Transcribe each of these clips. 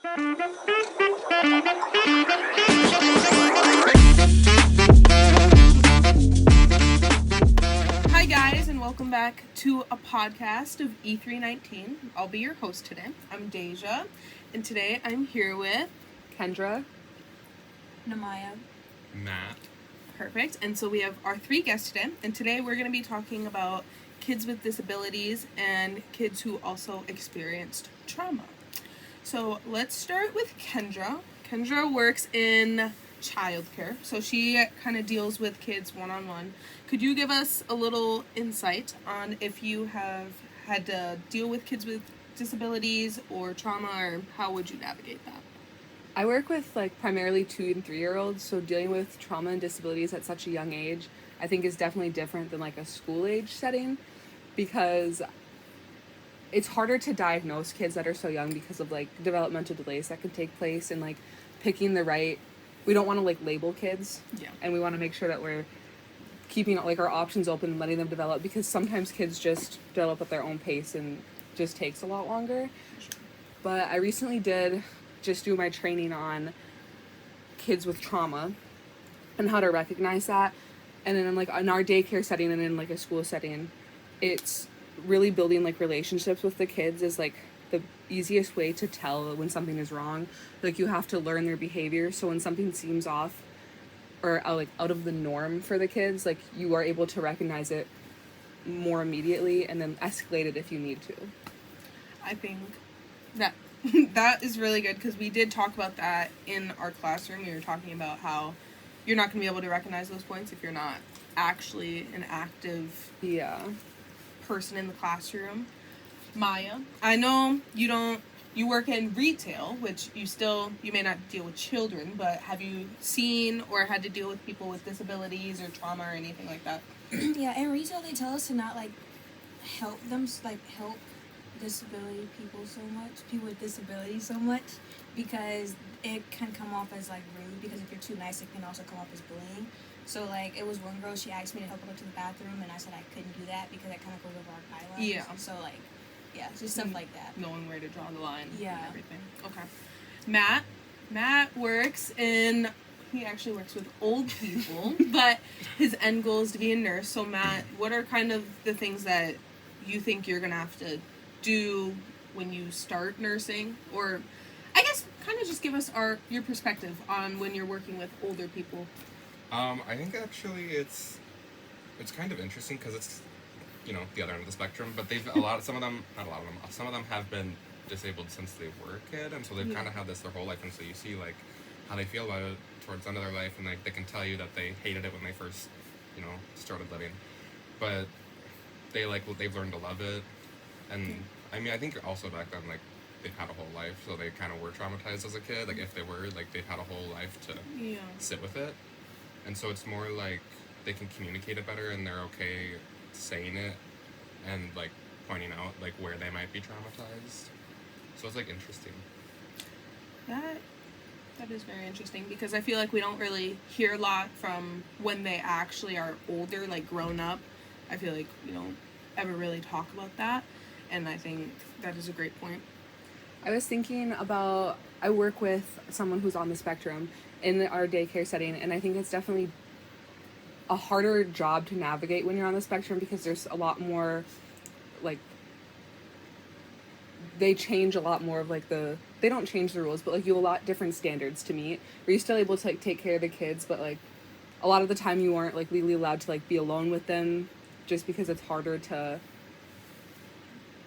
Hi guys, and welcome back to a podcast of E319. I'll be your host today. I'm Deja, and today I'm here with Kendra, Namaya, Matt. Perfect. And so we have our three guests today, and today we're going to be talking about kids with disabilities and kids who also experienced trauma. So let's start with Kendra. Kendra works in childcare, so she kind of deals with kids one-on-one. Could you give us a little insight on if you have had to deal with kids with disabilities or trauma, or how would you navigate that? I work with primarily 2 and 3 year olds, so dealing with trauma and disabilities at such a young age I think is definitely different than a school age setting, because it's harder to diagnose kids that are so young because of developmental delays that can take place, and picking the right, we don't want to label kids, and we want to make sure that we're keeping our options open and letting them develop, because sometimes kids just develop at their own pace and just takes a lot longer. But I recently did just do my training on kids with trauma and how to recognize that, and then in our daycare setting and in a school setting, it's really building relationships with the kids is the easiest way to tell when something is wrong. You have to learn their behavior, so when something seems off or out of the norm for the kids, you are able to recognize it more immediately and then escalate it if you need to. I think that that is really good, because we did talk about that in our classroom. We were talking about how you're not going to be able to recognize those points if you're not actually an active person in the classroom. Maya, I know you work in retail, which you may not deal with children, but have you seen or had to deal with people with disabilities or trauma or anything like that? Yeah, in retail they tell us to not help them, help disability people with disabilities so much, because it can come off as rude, because if you're too nice it can also come off as bullying. So it was one girl, she asked me to help her go to the bathroom, and I said I couldn't do that because that kind of goes over our guidelines. Yeah. So just stuff like that. Knowing where to draw the line. Yeah. And everything. Okay. Matt works in, he actually works with old people, but his end goal is to be a nurse. So Matt, what are kind of the things that you think you're going to have to do when you start nursing? Or I guess kind of just give us your perspective on when you're working with older people. I think actually it's kind of interesting because it's, the other end of the spectrum, but some of them have been disabled since they were a kid, and so they've kind of had this their whole life, and so you see how they feel about it towards the end of their life, and they can tell you that they hated it when they first started living, but they've learned to love it. And I mean, I think also back then they've had a whole life, so they kind of were traumatized as a kid, if they were they've had a whole life to sit with it, and so it's more they can communicate it better, and they're okay saying it and pointing out where they might be traumatized. So it's interesting. That is very interesting, because I feel we don't really hear a lot from when they actually are older, grown up. I feel we don't ever really talk about that, and I think that is a great point. I was thinking about, I work with someone who's on the spectrum in our daycare setting, and I think it's definitely a harder job to navigate when you're on the spectrum, because there's a lot more they change a lot more of they don't change the rules, but you have a lot different standards to meet. Are you still able to take care of the kids, but a lot of the time you aren't legally allowed to be alone with them, just because it's harder to,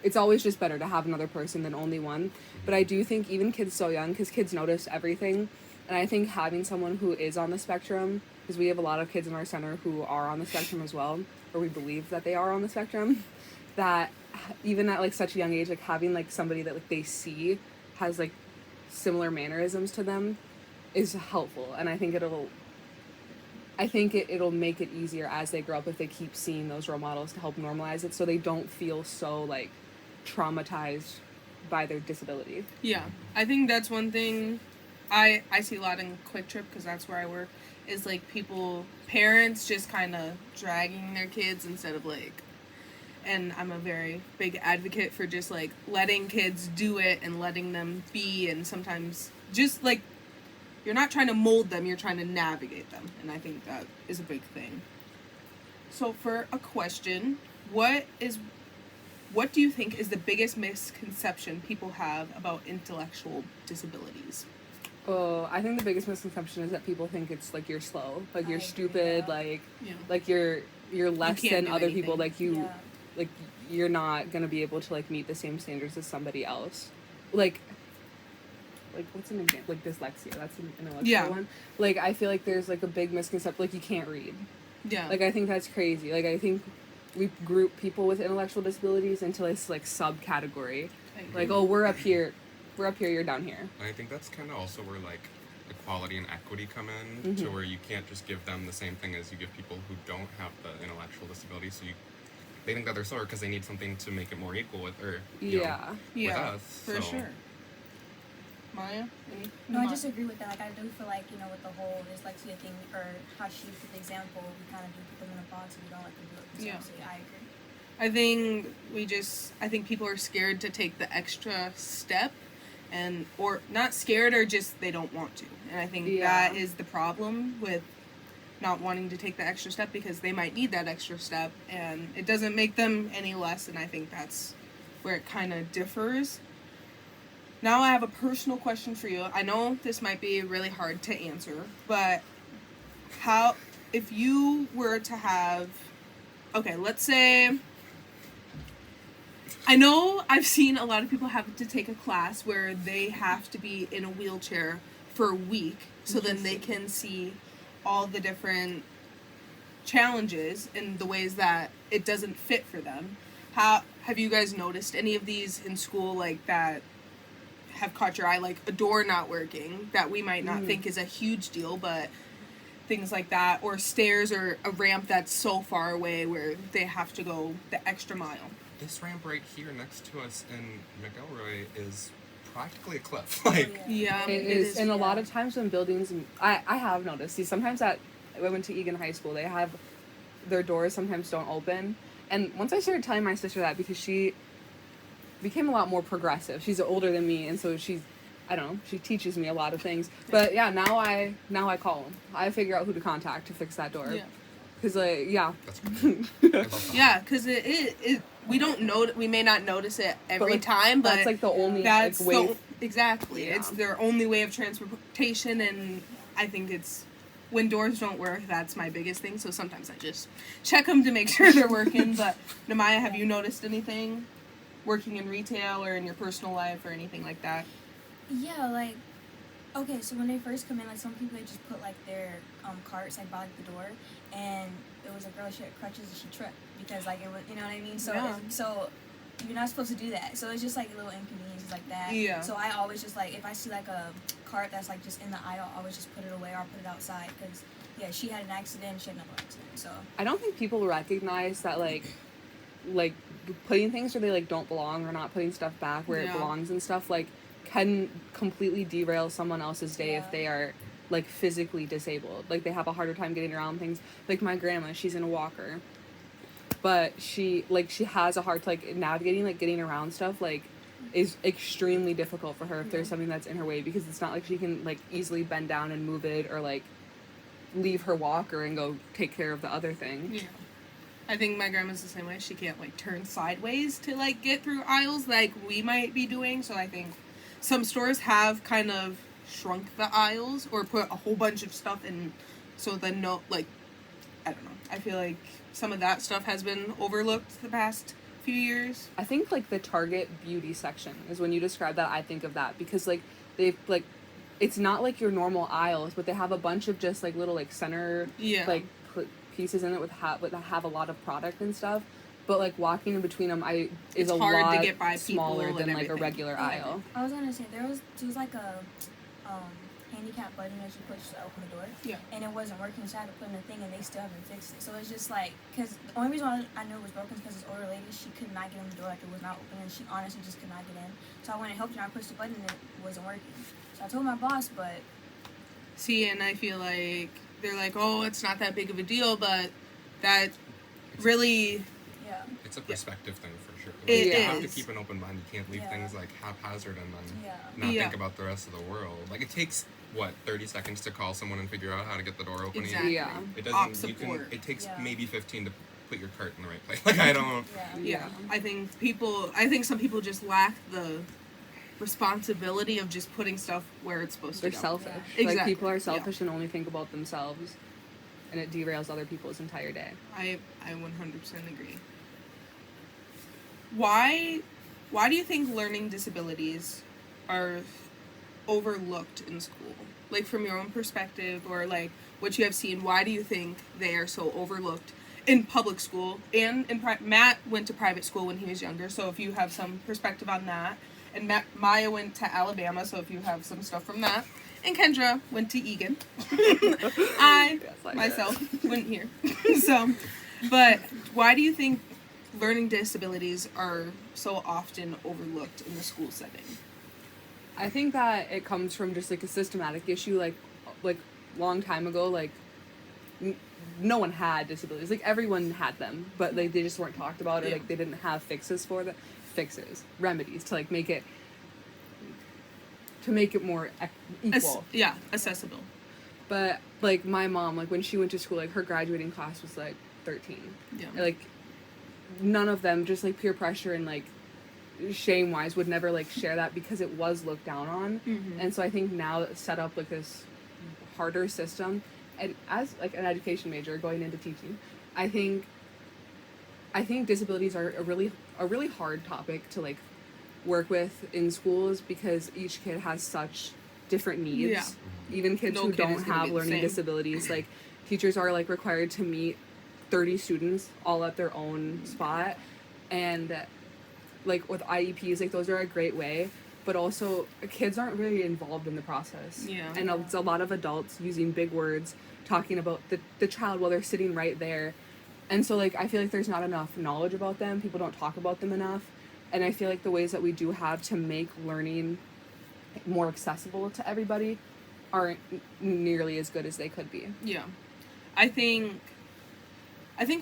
it's always just better to have another person than only one. But I do think even kids so young, because kids notice everything, and I think having someone who is on the spectrum, because we have a lot of kids in our center who are on the spectrum as well, or we believe that they are on the spectrum, that even at such a young age, having somebody that they see has similar mannerisms to them is helpful. And I think it'll make it easier as they grow up if they keep seeing those role models to help normalize it, so they don't feel so traumatized by their disability. Yeah, I think that's one thing I see a lot in Quick Trip, because that's where I work, is parents just kind of dragging their kids instead of and I'm a very big advocate for just like letting kids do it and letting them be, and sometimes just like you're not trying to mold them, you're trying to navigate them, and I think that is a big thing. So for a question, what do you think is the biggest misconception people have about intellectual disabilities? Oh, I think the biggest misconception is that people think it's like you're slow, like I you're agree, stupid, yeah. like Yeah. like you're less can't than do other people, anything. like like you're not gonna be able to like meet the same standards as somebody else. Like what's an example? Like dyslexia, that's an intellectual Yeah. one. Like I feel like there's like a big misconception, like you can't read. Yeah. Like I think that's crazy. Like I think we group people with intellectual disabilities into this like subcategory. I agree. Like, oh, we're up here, you're down here. And I think that's kind of also where like equality and equity come in, to Mhm. where you can't just give them the same thing as you give people who don't have the intellectual disability. So they think that they're slower because they need something to make it more equal with, or you know, Yeah. Yeah, with us. for so. sure. Maya? No, I just agree with that. Like, I do feel like, with the whole dyslexia thing, or how she put the example, we kind of do put them in a box and we don't let them do it themselves. Yeah. So, I agree. I think people are scared to take the extra step, or not scared, or just they don't want to. And I think Yeah. that is the problem with not wanting to take the extra step, because they might need that extra step and it doesn't make them any less, and I think that's where it kind of differs. Now I have a personal question for you. I know this might be really hard to answer, but if you were to have, okay, let's say, I know I've seen a lot of people have to take a class where they have to be in a wheelchair for a week so then they can see all the different challenges and the ways that it doesn't fit for them. How have you guys noticed any of these in school, like that have caught your eye, like a door not working that we might not think is a huge deal, but things like that, or stairs or a ramp that's so far away where they have to go the extra mile? This ramp right here next to us in McElroy is practically a cliff. Like, Yeah, It is, and a lot of times when buildings, I have noticed, see, sometimes I went to Egan High School, they have, their doors sometimes don't open, and once I started telling my sister that, because she became a lot more progressive, she's older than me, and so she teaches me a lot of things, but yeah, now I call them, I figure out who to contact to fix that door, Yeah. because like, yeah, that's great. I love that. Yeah, because it we don't know, we may not notice it every like, time, but that's like the only that's like way. exactly. Yeah. It's their only way of transportation, and I think it's when doors don't work, that's my biggest thing. So sometimes I just check them to make sure they're working. But Namaya, have you noticed anything working in retail or in your personal life or anything like that? Yeah, like, okay, so when they first come in, like, some people, they just put, like, their carts, like, by the door, and it was a girl, she had crutches, and she tripped, because, like, it was, you know what I mean? So, Yeah. so you're not supposed to do that. So it's just, like, little inconveniences like that. Yeah. So I always just, like, if I see, like, a cart that's, like, just in the aisle, I always just put it away or put it outside, because, yeah, she had an accident, she had another accident, so. I don't think people recognize that like putting things where they like don't belong, or not putting stuff back where Yeah. it belongs and stuff like can completely derail someone else's day if Yeah. they are like physically disabled. Like they have a harder time getting around things. Like my grandma, she's in a walker, but she has a hard like navigating, like getting around stuff like is extremely difficult for her if there's something that's in her way, because it's not like she can like easily bend down and move it, or like leave her walker and go take care of the other thing. Yeah. I think my grandma's the same way. She can't like turn sideways to like get through aisles like we might be doing. So I think some stores have kind of shrunk the aisles or put a whole bunch of stuff in, so then I don't know. I feel like some of that stuff has been overlooked the past few years. I think like the Target beauty section is when you describe that, I think of that, because like they've like it's not like your normal aisles, but they have a bunch of just like little like center Yeah. like pieces in it that have a lot of product and stuff. But like walking in between them, is It's a hard to lot get by people smaller and than like a everything. regular aisle. I was gonna say there was like a handicap button that you push to open the door. Yeah. And it wasn't working, so I had to put in a thing, and they still haven't fixed it. So it's just like, because the only reason why I knew it was broken is because this older lady, she could not get in the door, like it was not open, and she honestly just could not get in. So I went and helped her, and I pushed the button, and it wasn't working. So I told my boss, but See, and I feel like they're like, oh, it's not that big of a deal, but that really Yeah. It's a perspective thing for sure. It you have to is. keep an open mind. You can't leave Yeah. things like haphazard and then Yeah. not Yeah. think about the rest of the world. Like it takes what 30 seconds to call someone and figure out how to get the door open. Exactly. Yeah. It Op doesn't. You can. support. It takes Yeah. maybe 15 to put your cart in the right place. Like I don't. Yeah. Yeah, I think some people just lack the responsibility of just putting stuff where it's supposed They're to go. selfish. Yeah. Like Exactly. people are selfish and only think about themselves, and it derails other people's entire day. I 100% agree. Why do you think learning disabilities are overlooked in school? Like from your own perspective or like what you have seen, why do you think they are so overlooked in public school and in Matt went to private school when he was younger, so if you have some perspective on that. And Maya went to Alabama, so if you have some stuff from that. And Kendra went to Egan. I myself went here. So, but why do you think learning disabilities are so often overlooked in the school setting? I think that it comes from just like a systematic issue, like long time ago, like no one had disabilities, like everyone had them, but like they just weren't talked about, or Yeah. like they didn't have remedies to like make it more equal. Accessible. But like my mom, like when she went to school, like her graduating class was like 13. Yeah. Like none of them, just like peer pressure and like shame wise, would never like share that because it was looked down on. Mhm. And so I think now that set up like this harder system, and as like an education major going into teaching, I think disabilities are a really hard topic to like work with in schools because each kid has such different needs. Yeah. Even kids No who kid is don't gonna have be the learning same. disabilities, like teachers are like required to meet 30 students all at their own spot, and like with IEPs, like those are a great way, but also kids aren't really involved in the process. Yeah. And it's a lot of adults using big words talking about the child while they're sitting right there. And so like I feel like there's not enough knowledge about them. People don't talk about them enough. And I feel like the ways that we do have to make learning more accessible to everybody aren't nearly as good as they could be. Yeah. I think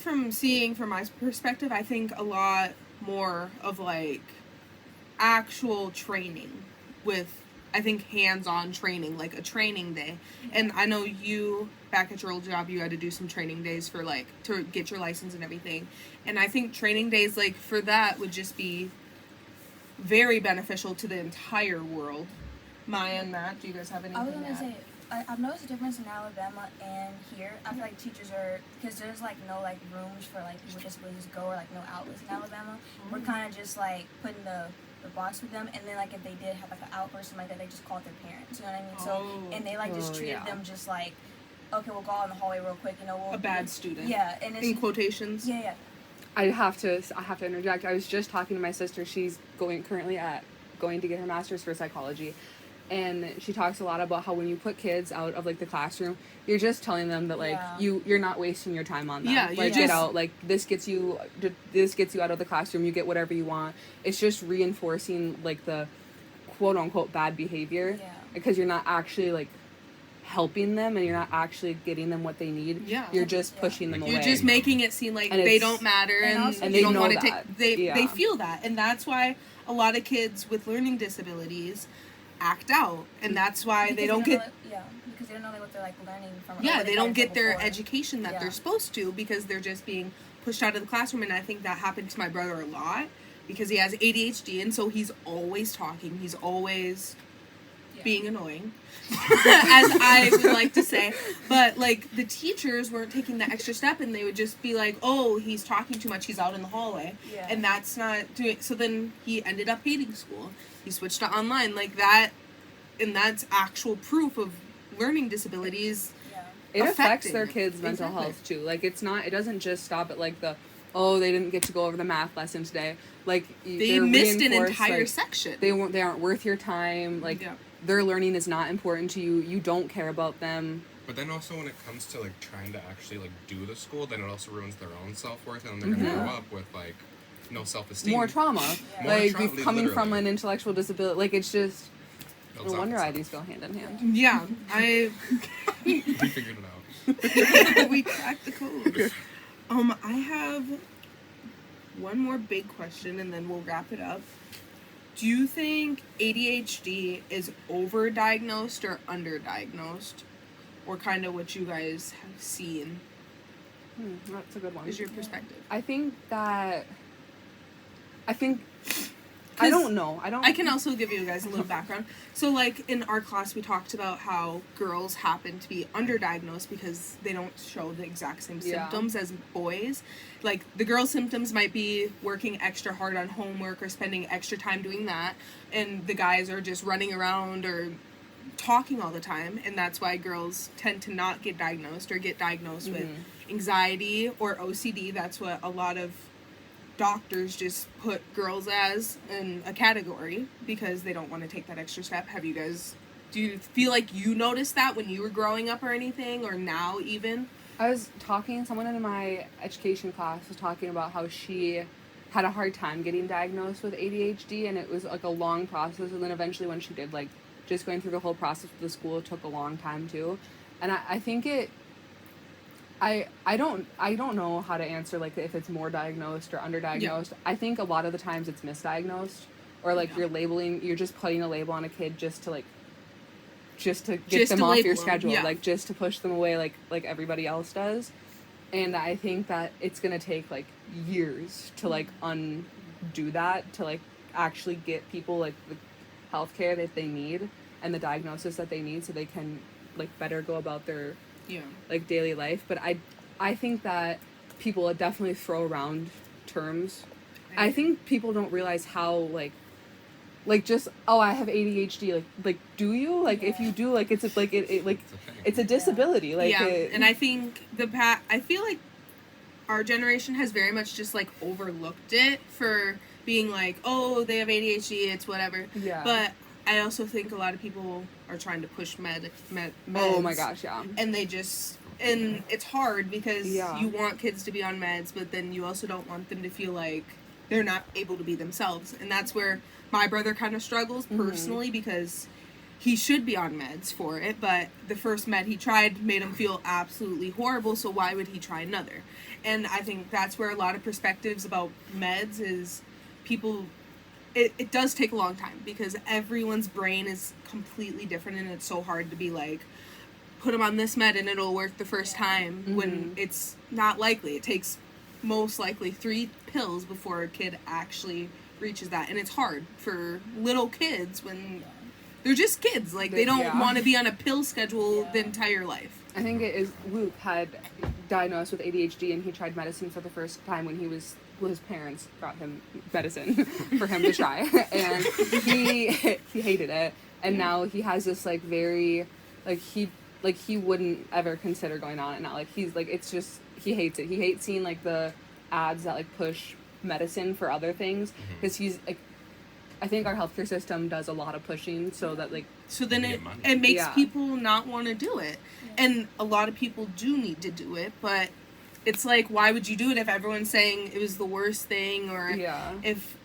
from my perspective, I think a lot more of like actual training with, I think, hands-on training, like a training day. And I know you, back at your old job, you had to do some training days for like, to get your license and everything. And I think training days like for that would just be very beneficial to the entire world. Maya and Matt, do you guys have anything I was to gonna add? say, I've noticed a difference in Alabama and here. I feel like teachers are, because there's like no like rooms for like people with disabilities to go, or like no outlets in Alabama. We're kind of just like putting the box with them, and then like if they did have like an out or something like that, they just called their parents. You know what I mean? So Oh. and they like just treated yeah. them just like, okay, we'll go out in the hallway real quick. You know, we'll A bad student. Yeah, and it's In quotations. yeah. I have to interject. I was just talking to my sister. She's going to get her master's for psychology, and she talks a lot about how when you put kids out of like the classroom, you're just telling them that like Yeah. you're not wasting your time on them. Yeah, you like just- get out. Like this gets you out of the classroom. You get whatever you want. It's just reinforcing like the quote unquote bad behavior Yeah. because you're not actually like helping them and you're not actually getting them what they need. Yeah. You're just Yeah. pushing them You're You're away. just making it seem like And they it's- don't matter And and, also- And you they don't know want to that. take they Yeah. feel that, and that's why a lot of kids with learning disabilities act out, and that's why Because they don't know get that- yeah, because they don't know what they're like learning from. or yeah what they they've don't learned get from their before. education that Yeah. they're supposed to because they're just being pushed out of the classroom. And I think that happened to my brother a lot because he has ADHD, and so he's always talking, he's always Yeah. being annoying, as I would like to say. But like the teachers weren't taking the extra step, and they would just be like, "Oh, he's talking too much. He's out in the hallway," Yeah. and that's not doing. So then he ended up hating school. He switched to online like that, and that's actual proof of learning disabilities. Yeah. It affects affecting their it. kids' mental Exactly. health too. Like it doesn't just stop at like they didn't get to go over the math lesson today. Like They they're missed an reinforced, entire like, section. they aren't worth your time. Like Yeah. their learning is not important to you. You don't care about them. But then also when it comes to like trying to actually like do the school, then it also ruins their own self-worth, and then they're gonna Mhm. grow up with like no self-esteem. More trauma. Yeah. More Like trauma, coming from literally. an intellectual disability. Like it's just Builds no up wonder itself. IDs go hand in hand. Yeah, We figured it out. we cracked the code. I have one more big question and then we'll wrap it up. Do you think ADHD is overdiagnosed or underdiagnosed? Or kind of what you guys have seen That's a good one. is your perspective? I think I don't know. I can also give you guys a little background. So, like, in our class, we talked about how girls happen to be underdiagnosed because they don't show the exact same symptoms as boys. Like, the girls' symptoms might be working extra hard on homework or spending extra time doing that, and the guys are just running around or talking all the time, and that's why girls tend to not get diagnosed or get diagnosed with anxiety or OCD. That's what a lot of doctors just put girls as in a category because they don't want to take that extra step. Do you feel like you noticed that when you were growing up or anything, or now even? I was someone in my education class was talking about how she had a hard time getting diagnosed with ADHD, and it was like a long process, and then eventually when she did, like, just going through the whole process with the school took a long time too. And I think I don't know how to answer, like, if it's more diagnosed or underdiagnosed. Yeah. I think a lot of the times it's misdiagnosed, or like you're just putting a label on a kid just to get them off your schedule, like just to push them away like everybody else does. And I think that it's gonna take like years to like undo that, to like actually get people like the healthcare that they need and the diagnosis that they need so they can like better go about their like daily life. But I think that people definitely throw around terms. I think people don't realize how like just, oh, I have ADHD, like do you, like if you do, like it's like it like it's a disability, like and I think I feel like our generation has very much just like overlooked it for being like, oh, they have ADHD, it's whatever. But I also think a lot of people are trying to push meds. Oh my gosh, yeah. And and it's hard because you want kids to be on meds, but then you also don't want them to feel like they're not able to be themselves. And that's where my brother kind of struggles personally, because he should be on meds for it, but the first med he tried made him feel absolutely horrible, so why would he try another? And I think that's where a lot of perspectives about meds is people... It does take a long time because everyone's brain is completely different, and it's so hard to be like, put them on this med and it'll work the first time when it's not likely. It takes most likely 3 pills before a kid actually reaches that, and it's hard for little kids when they're just kids. Like, they don't want to be on a pill schedule the entire life. I think it is Luke had diagnosed with ADHD, and he tried medicine for the first time when his parents brought him medicine for him to try, and he hated it, and now he has this like very he wouldn't ever consider going on it now. Like, he's like, it's just, he hates it. He hates seeing like the ads that like push medicine for other things, because he's like, I think our healthcare system does a lot of pushing so that like, so then it makes people not want to do it. And a lot of people do need to do it, but it's like, why would you do it if everyone's saying it was the worst thing, or if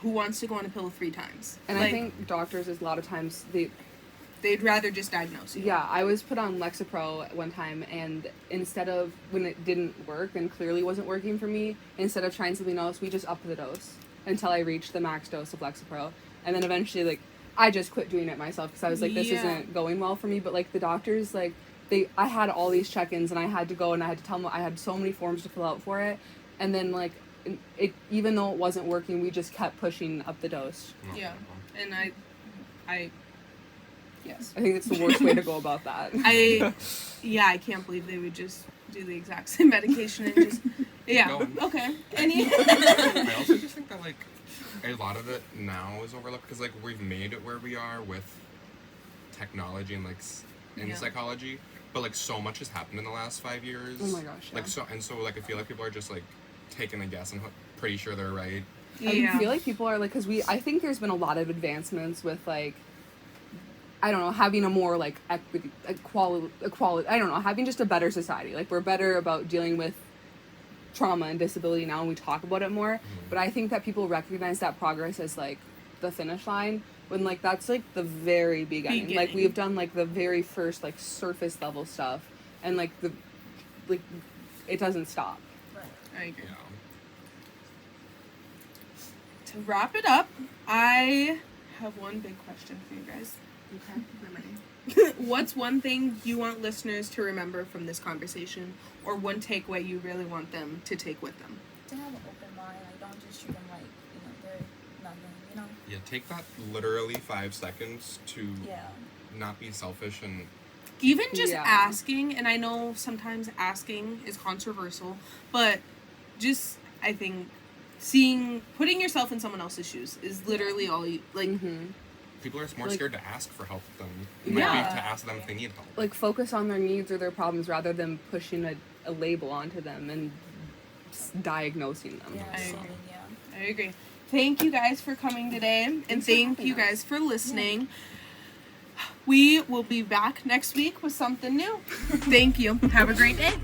who wants to go on a pill 3 times? And like, I think doctors, a lot of times they'd rather just diagnose you. Yeah, I was put on Lexapro one time, and instead of, when it didn't work and clearly wasn't working for me, instead of trying something else, we just upped the dose until I reached the max dose of Lexapro. And then eventually, like, I just quit doing it myself because I was like, this isn't going well for me. But like, the doctors, like, I had all these check-ins, and I had to go and I had to tell them I had so many forms to fill out for it. And then like, it, even though it wasn't working, we just kept pushing up the dose. Yeah, and I yes, I think it's the worst way to go about that. I can't believe they would just do the exact same medication and just okay. I also just think that like a lot of it now is overlooked because like we've made it where we are with technology and like in psychology, but like so much has happened in the last 5 years. Oh my gosh! Like so like I feel like people are just like taking a guess and pretty sure they're right. I feel like people are like, because I think there's been a lot of advancements with like, I don't know, having a more like equality, I don't know, having just a better society. Like, we're better about dealing with trauma and disability now, and we talk about it more. But I think that people recognize that progress as like the finish line, when like that's like the very beginning. Like, we've done like the very first like surface level stuff, and like it doesn't stop. I agree. to wrap it up, I have one big question for you guys. Okay, I'm ready. What's one thing you want listeners to remember from this conversation, or one takeaway you really want them to take with them? To have an open mind, like don't just treat them like they're nothing. Yeah, take that literally 5 seconds to Yeah. not be selfish and Even just Yeah. asking, and I know sometimes asking is controversial, but just, I think, putting yourself in someone else's shoes is literally all you, like, Mm-hmm. people are more Like- scared to ask for help than it might Yeah. be to ask them if they need help. Like focus on their needs or their problems rather than pushing a label onto them and diagnosing them. Yeah. I so, agree. yeah. I agree. Thank you guys for coming today, and Thanks for thank having you us. guys for listening. We will be back next week with something new. Thank you. Have a great day.